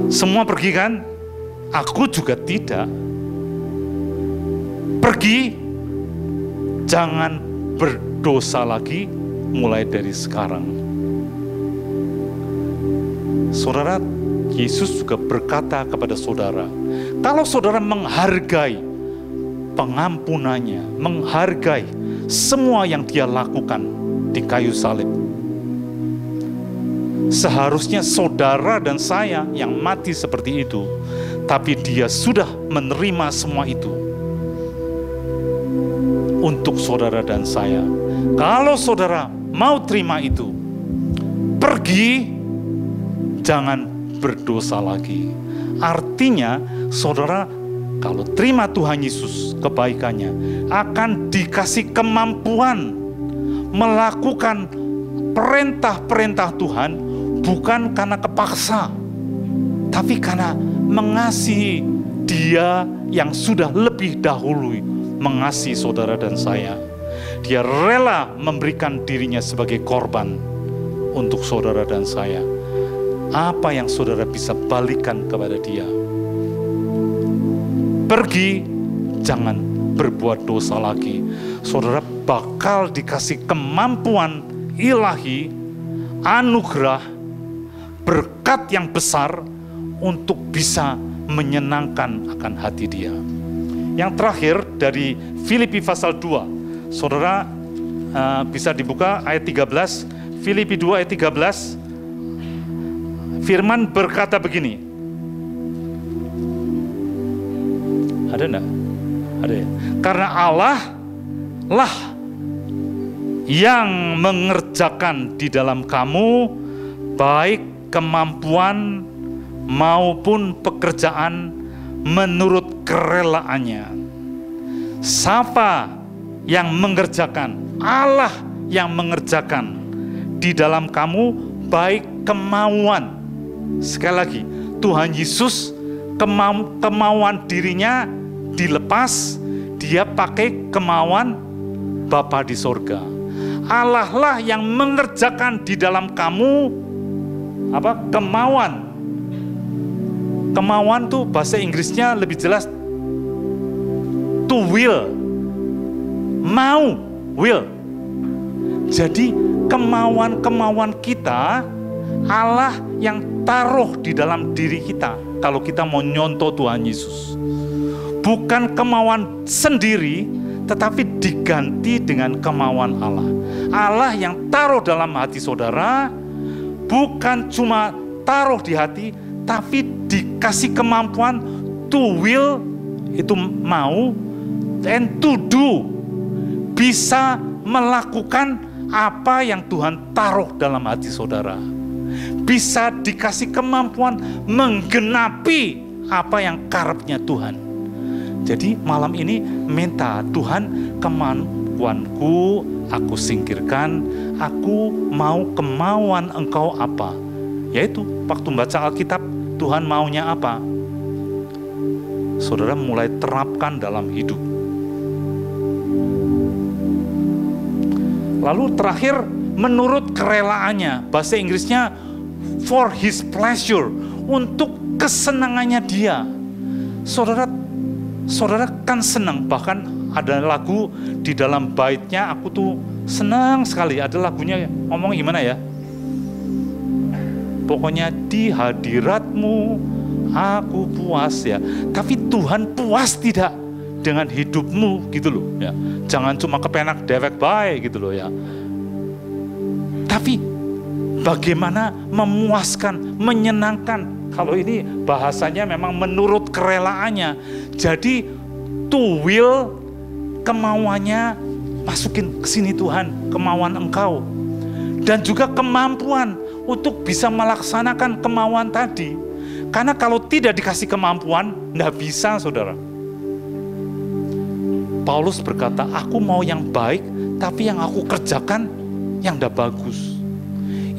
A: Semua pergi kan? Aku juga tidak. Pergi, jangan berdosa lagi mulai dari sekarang. Saudara, Yesus juga berkata kepada saudara, kalau saudara menghargai pengampunannya, menghargai semua yang dia lakukan di kayu salib, seharusnya saudara dan saya yang mati seperti itu, tapi dia sudah menerima semua itu untuk saudara dan saya. Kalau saudara mau terima itu, pergi, jangan berdosa lagi. Artinya saudara kalau terima Tuhan Yesus kebaikannya, akan dikasih kemampuan melakukan perintah-perintah Tuhan, bukan karena kepaksa, tapi karena mengasihi Dia yang sudah lebih dahulu mengasihi saudara dan saya. Dia rela memberikan dirinya sebagai korban untuk saudara dan saya. Apa yang saudara bisa balikan kepada Dia? Pergi, jangan berbuat dosa lagi. Saudara bakal dikasih kemampuan ilahi, anugerah, berkat yang besar untuk bisa menyenangkan akan hati Dia. Yang terakhir dari Filipi pasal 2. Saudara bisa dibuka ayat 13. Filipi 2 ayat 13. Firman berkata begini. Ada enggak? Ada ya? Karena Allah lah yang mengerjakan di dalam kamu baik kemampuan maupun pekerjaan menurut kerelaannya. Siapa yang mengerjakan? Allah yang mengerjakan di dalam kamu baik kemauan. Sekali lagi, Tuhan Yesus kemauan dirinya dilepas, dia pakai kemauan Bapa di sorga. Allah lah yang mengerjakan di dalam kamu apa? Kemauan. Kemauan tuh bahasa Inggrisnya lebih jelas to will. Mau, will. Jadi kemauan-kemauan kita Allah yang taruh di dalam diri kita kalau kita mau nyontoh Tuhan Yesus. Bukan kemauan sendiri, tetapi diganti dengan kemauan Allah. Allah yang taruh dalam hati saudara, bukan cuma taruh di hati, tapi dikasih kemampuan to will, itu mau, and to do, bisa melakukan apa yang Tuhan taruh dalam hati saudara. Bisa dikasih kemampuan menggenapi apa yang karepnya Tuhan. Jadi malam ini minta Tuhan, kemampuanku aku singkirkan, aku mau kemauan Engkau apa. Yaitu waktu baca Alkitab, Tuhan maunya apa? Saudara mulai terapkan dalam hidup. Lalu terakhir, menurut kerelaannya, bahasa Inggrisnya for his pleasure, untuk kesenangannya dia. Saudara kan senang, bahkan ada lagu di dalam baitnya, aku tuh senang sekali. Ada lagunya ngomong gimana ya? Pokoknya di hadiratmu aku puas ya. Tapi Tuhan puas tidak dengan hidupmu gitu loh ya. Jangan cuma kepenak dewek baik gitu loh ya. Tapi bagaimana memuaskan, menyenangkan. Kalau ini bahasanya memang menurut kerelaannya. Jadi to will, kemauannya masukin ke sini Tuhan, kemauan Engkau. Dan juga kemampuan untuk bisa melaksanakan kemauan tadi. Karena kalau tidak dikasih kemampuan, tidak bisa saudara. Paulus berkata, aku mau yang baik, tapi yang aku kerjakan yang tidak bagus.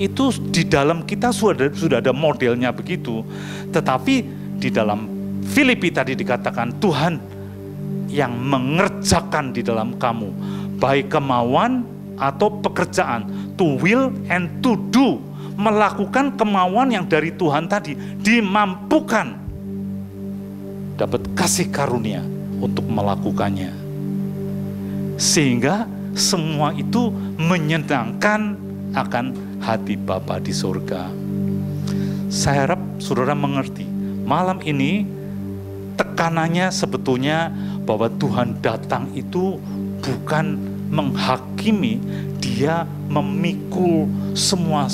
A: Itu di dalam kita sudah ada modelnya begitu. Tetapi di dalam Filipi tadi dikatakan, Tuhan yang mengerjakan di dalam kamu, baik kemauan atau pekerjaan, to will and to do, melakukan kemauan yang dari Tuhan tadi, dimampukan, dapat kasih karunia untuk melakukannya. Sehingga semua itu menyenangkan akan hati Bapa di surga. Saya harap saudara mengerti, malam ini tekanannya sebetulnya bahwa Tuhan datang itu bukan menghakimi, dia memikul semua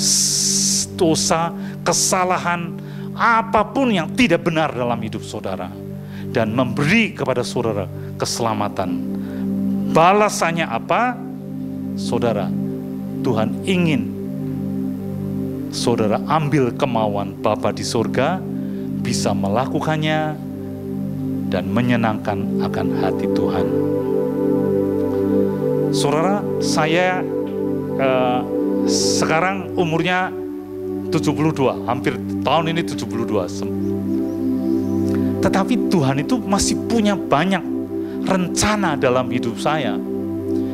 A: dosa, kesalahan, apapun yang tidak benar dalam hidup saudara, dan memberi kepada saudara keselamatan. Balasannya apa? Saudara, Tuhan ingin saudara ambil kemauan Bapa di surga, bisa melakukannya, dan menyenangkan akan hati Tuhan. Saudara, saya sekarang umurnya 72, hampir tahun ini 72. Tetapi Tuhan itu masih punya banyak rencana dalam hidup saya.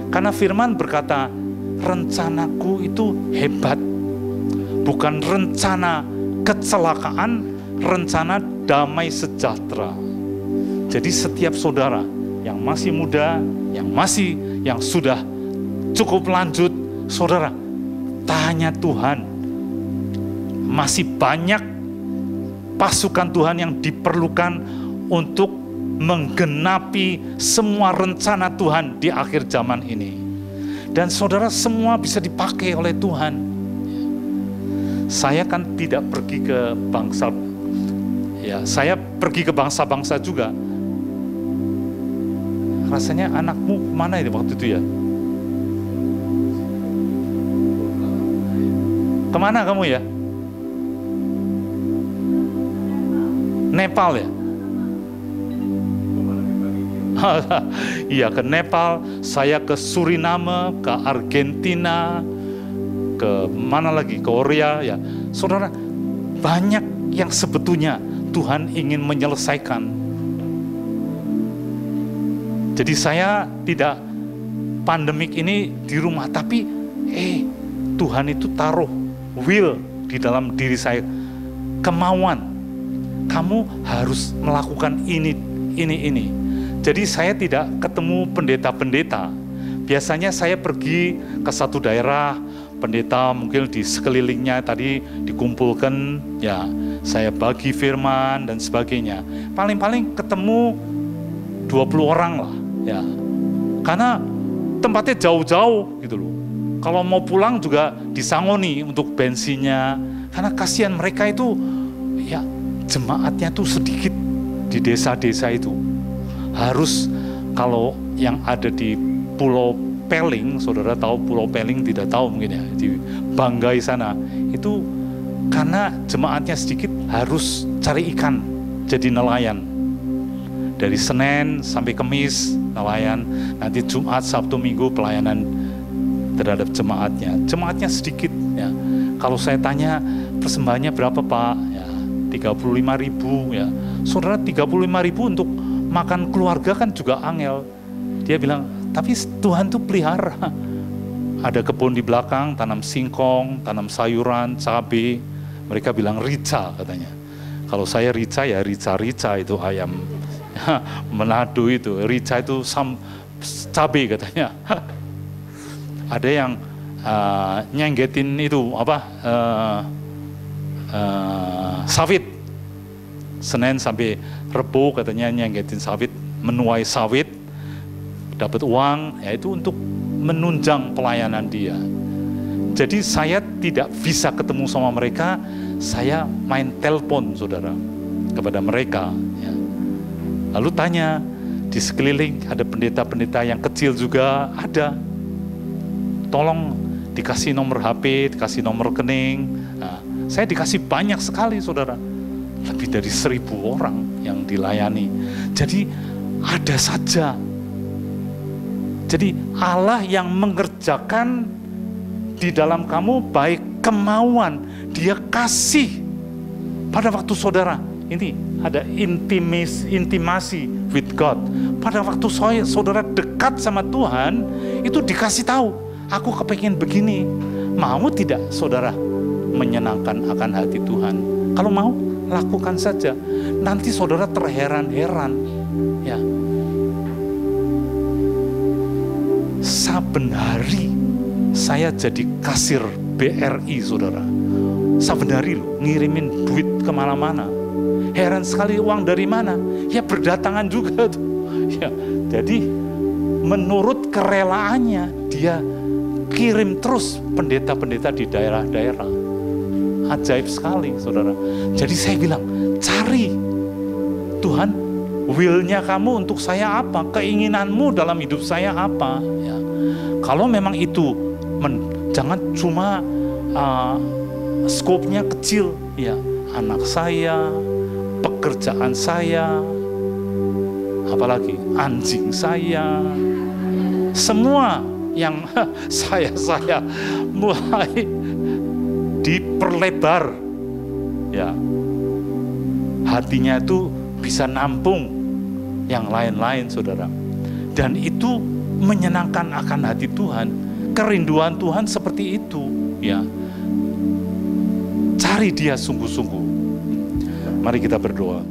A: Karena firman berkata, rencanaku itu hebat. Bukan rencana kecelakaan, rencana damai sejahtera. Jadi setiap saudara yang masih muda, yang sudah cukup lanjut, saudara, tanya Tuhan. Masih banyak pasukan Tuhan yang diperlukan untuk menggenapi semua rencana Tuhan di akhir zaman ini. Dan saudara, semua bisa dipakai oleh Tuhan. Saya kan tidak pergi ke bangsa, ya saya pergi ke bangsa-bangsa juga. Rasanya anakmu mana itu waktu itu ya? Kemana kamu ya? Nepal ya? Iya, ke Nepal, saya ke Suriname, ke Argentina, ke mana lagi, ke Korea ya. Saudara, banyak yang sebetulnya Tuhan ingin menyelesaikan. Jadi saya tidak pandemik ini di rumah, tapi Tuhan itu taruh will di dalam diri saya, kemauan. Kamu harus melakukan ini. Jadi saya tidak ketemu pendeta-pendeta. Biasanya saya pergi ke satu daerah, pendeta mungkin di sekelilingnya tadi dikumpulkan, ya saya bagi firman dan sebagainya. Paling-paling ketemu 20 orang lah, ya. Karena tempatnya jauh-jauh gitu loh. Kalau mau pulang juga disangoni untuk bensinnya. Karena kasihan mereka itu, ya jemaatnya tuh sedikit di desa-desa itu. Harus kalau yang ada di Pulau Peling, saudara tahu Pulau Peling, tidak tahu mungkin ya, di Banggai sana, itu karena jemaatnya sedikit harus cari ikan, jadi nelayan. Dari Senin sampai Kamis nelayan, nanti Jumat, Sabtu, Minggu pelayanan terhadap jemaatnya. Jemaatnya sedikit ya. Kalau saya tanya persembahannya berapa Pak? Ya 35.000 ya. Saudara, 35.000 untuk makan keluarga kan juga angel. Dia bilang, tapi Tuhan tuh pelihara. Ada kebun di belakang, tanam singkong, tanam sayuran, cabai. Mereka bilang rica katanya. Kalau saya rica ya rica-rica itu ayam Manado itu. Rica itu cabai katanya. Ada yang nyenggetin itu sawit. Senin sampai Rebo katanya nyenggetin sawit, menuai sawit, dapat uang, yaitu untuk menunjang pelayanan dia. Jadi saya tidak bisa ketemu sama mereka, saya main telepon saudara kepada mereka. Ya. Lalu tanya, di sekeliling ada pendeta-pendeta yang kecil juga ada. tolong dikasih nomor HP, dikasih nomor rekening. Nah, saya dikasih banyak sekali saudara, lebih dari 1.000 orang yang dilayani. Jadi ada saja. Jadi Allah yang mengerjakan di dalam kamu baik kemauan, Dia kasih pada waktu saudara. Ini ada intimasi with God. Pada waktu saudara dekat sama Tuhan, itu dikasih tahu, aku kepengen begini. Mau tidak saudara menyenangkan akan hati Tuhan? Kalau mau, lakukan saja. Nanti saudara terheran-heran. Ya. Saben hari saya jadi kasir BRI saudara. Saben hari loh, ngirimin duit kemana-mana. Heran sekali, uang dari mana? Ya berdatangan juga tuh. Ya, jadi menurut kerelaannya dia kirim terus pendeta-pendeta di daerah-daerah. Ajaib sekali saudara. Jadi saya bilang, cari Tuhan, will-nya kamu untuk saya apa? Keinginanmu dalam hidup saya apa? Ya. Kalau memang itu, jangan cuma skopnya kecil, ya anak saya, pekerjaan saya, apalagi anjing saya, semua yang saya mulai diperlebar, ya hatinya itu bisa nampung yang lain-lain saudara, dan itu menyenangkan akan hati Tuhan. Kerinduan Tuhan seperti itu, ya. Cari Dia sungguh-sungguh. Mari kita berdoa.